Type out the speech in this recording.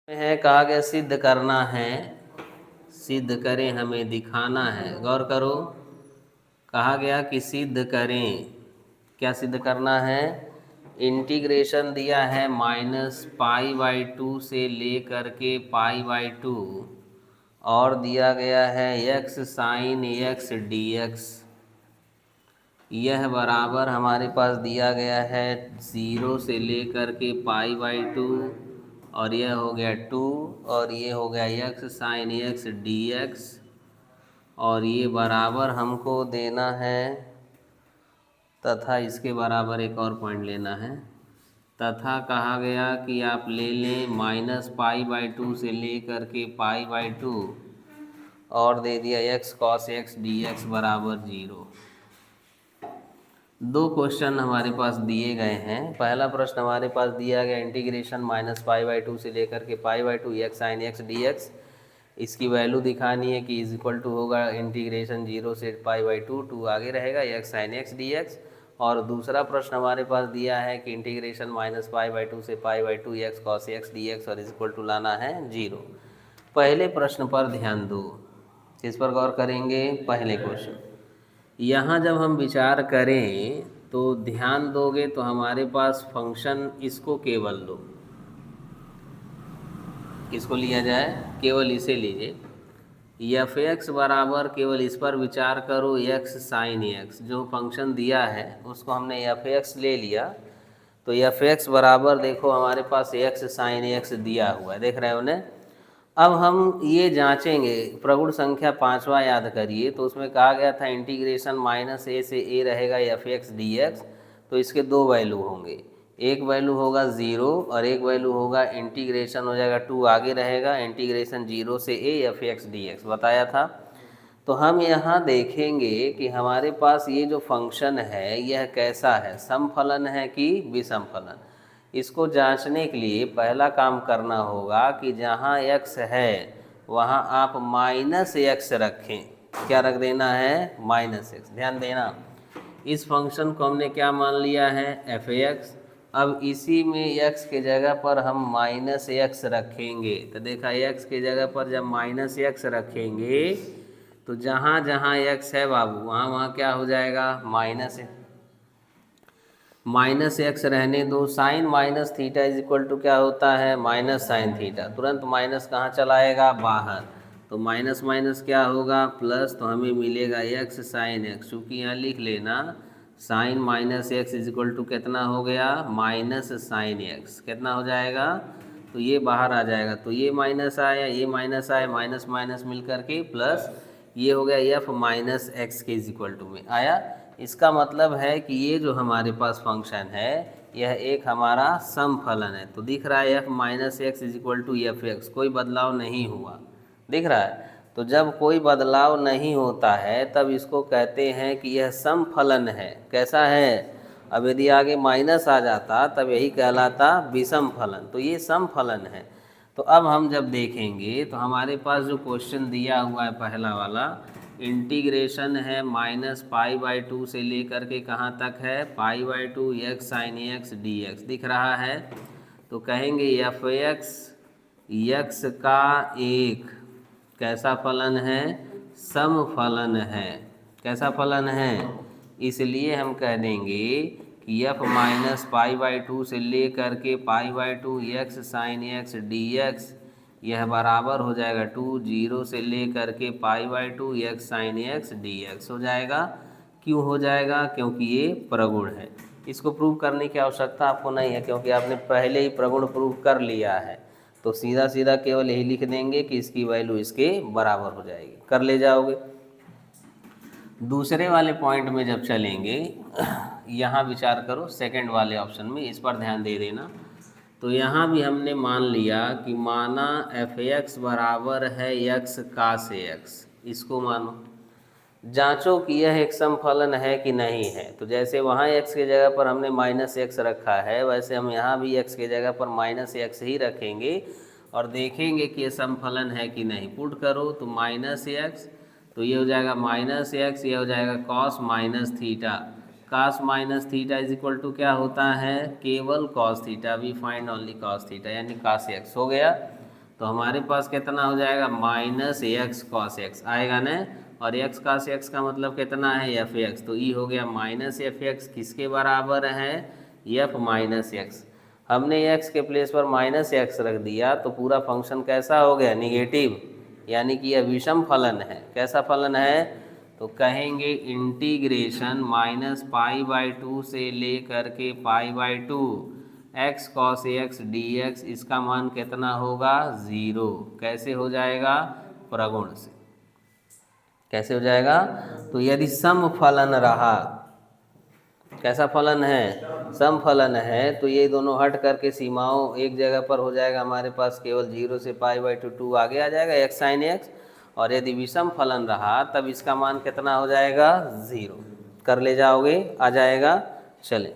है कहा गया सिद्ध करना है, सिद्ध करें हमें दिखाना है। गौर करो, कहा गया कि सिद्ध करें, क्या सिद्ध करना है? इंटीग्रेशन दिया है -π/2 से लेकर के π/2 और दिया गया है x sin x dx। यह बराबर हमारे पास दिया गया है 0 से लेकर के π/2 और यह हो गया 2 और ये हो गया x sin x dx और ये बराबर हमको देना है तथा इसके बराबर एक और पॉइंट लेना है। तथा कहा गया कि आप ले लें -π/2 से लेकर के π/2 और दे दिया x cos x dx बराबर 0। दो क्वेश्चन हमारे पास दिए गए हैं। पहला प्रश्न हमारे पास दिया गया इंटीग्रेशन -π/2 से लेकर के π/2 x sin x dx। इसकी वैल्यू दिखानी है कि इज इक्वल टू होगा इंटीग्रेशन 0 से π/2, 2 आगे रहेगा x sin x dx। और दूसरा प्रश्न हमारे पास दिया है कि इंटीग्रेशन -π/2 से π/2 x cos x dx और इज इक्वल टू लाना है 0। पहले प्रश्न पर ध्यान दो। किस पर गौर करेंगे? पहले क्वेश्चन। यहाँ जब हम विचार करें तो ध्यान दोगे तो हमारे पास फंक्शन इसको केवल लो, किसको लिया जाए? केवल इसे लीजिए। एफ एक्स बराबर केवल इस पर विचार करो x साइन एक्स, जो फंक्शन दिया है उसको हमने एफ एक्स ले लिया। तो एफ एक्स बराबर देखो हमारे पास x साइन एक्स दिया हुआ है, देख रहे हो ने। अब हम ये जांचेंगे, प्रगुण संख्या 5वां याद करिए, तो उसमें कहा गया था इंटीग्रेशन -a से a रहेगा एफ एक्स डी एक्स। तो इसके दो वैल्यू होंगे, एक वैल्यू होगा 0 और एक वैल्यू होगा इंटीग्रेशन हो जाएगा 2 आगे रहेगा इंटीग्रेशन 0 से a F x D x बताया था। तो हम यहाँ देखेंगे कि हमारे पास ये जो फंक्शन है यह कैसा है, समफलन है कि विषम फलन। इसको जांचने के लिए पहला काम करना होगा कि जहाँ x है वहाँ आप -x रखें। क्या रख देना है? -x। ध्यान देना, इस फंक्शन को हमने क्या मान लिया है? F x. अब इसी में x के जगह पर हम -x रखेंगे। तो देखा, x के जगह पर जब -x रखेंगे तो जहाँ जहाँ x है बाबू वहाँ वहाँ क्या हो जाएगा? -x रहने दो। Sine minus theta is equal to क्या होता है? Minus sine theta. तुरंत माइनस कहाँ चलाएगा? बाहर। तो माइनस माइनस क्या होगा? प्लस। तो हमें मिलेगा x साइन x। चूँकि यहाँ लिख लेना sine -x is equal to कितना हो गया? Minus sine x। कितना हो जाएगा? तो ये बाहर आ जाएगा, तो ये माइनस आया, ये माइनस आया, माइनस माइनस मिल करके प्लस, ये हो गया f माइनस एक्स के इज इक्वल टू में आया। इसका मतलब है कि ये जो हमारे पास फंक्शन है यह एक हमारा समफलन है। तो दिख रहा है f minus x is equal to f x, कोई बदलाव नहीं हुआ, दिख रहा है। तो जब कोई बदलाव नहीं होता है तब इसको कहते हैं कि यह समफलन है। कैसा है? अब यदि आगे माइनस आ जाता तब यही कहलाता विषम फलन। तो ये समफलन है। तो अब हम जब देखेंगे तो हमारे पास जो क्वेश्चन दिया हुआ है पहला वाला, इंटीग्रेशन है -π/2 से लेकर के कहाँ तक है? π/2 x sin x dx दिख रहा है। तो कहेंगे एफ एक्स का एक कैसा फलन है? समफलन है। कैसा फलन है? इसलिए हम कह देंगे कि f -π/2 से लेकर के π/2 x sin x dx यह बराबर हो जाएगा 2, 0 से लेकर के π/2 x sin x dx हो जाएगा। क्यों हो जाएगा? क्योंकि ये प्रगुण है। इसको प्रूव करने की आवश्यकता आपको नहीं है, क्योंकि आपने पहले ही प्रगुण प्रूव कर लिया है। तो सीधा सीधा केवल यही लिख देंगे कि इसकी वैल्यू इसके बराबर हो जाएगी, कर ले जाओगे। दूसरे वाले पॉइंट में जब चलेंगे, यहाँ विचार करो सेकंड वाले ऑप्शन में, इस पर ध्यान दे देना। तो यहाँ भी हमने मान लिया कि माना एफ एक्स बराबर है x cos x। इसको मानो, जांचो कि यह एक समफलन है कि नहीं है। तो जैसे वहाँ x के जगह पर हमने -x रखा है, वैसे हम यहाँ भी x के जगह पर -x ही रखेंगे और देखेंगे कि यह समफलन है कि नहीं। पुट करो तो -x, तो ये हो जाएगा -x, ये हो जाएगा cos minus theta. cos minus theta is equal to क्या होता है? केवल cos theta. We find only cos theta, यानी cos x हो गया। तो हमारे पास कितना हो जाएगा माइनस एक्स कॉस एक्स आएगा ना, और एक्स कॉस एक्स का मतलब कितना है एफ एक्स, तो ई हो गया माइनस एफ एक्स किसके बराबर है एफ माइनस एक्स। हमने एक्स के प्लेस पर माइनस एक्स रख दिया तो पूरा फंक्शन कैसा हो गया निगेटिव, यानी कि यह विषम फलन है। कैसा फलन है, तो कहेंगे integration minus pi by two से ले करके pi by two x cos x D x, इसका मान कितना होगा 0। कैसे हो जाएगा, प्रगुण से। कैसे हो जाएगा, तो यदि सम फलन रहा, कैसा फलन है सम फलन है, तो ये दोनों हट करके सीमाओं एक जगह पर हो जाएगा हमारे पास, केवल 0 से पाई बाई टू आगे आ जाएगा एक्स साइन एक्स। और यदि विषम फलन रहा तब इसका मान कितना हो जाएगा 0। कर ले जाओगे, आ जाएगा। चलें।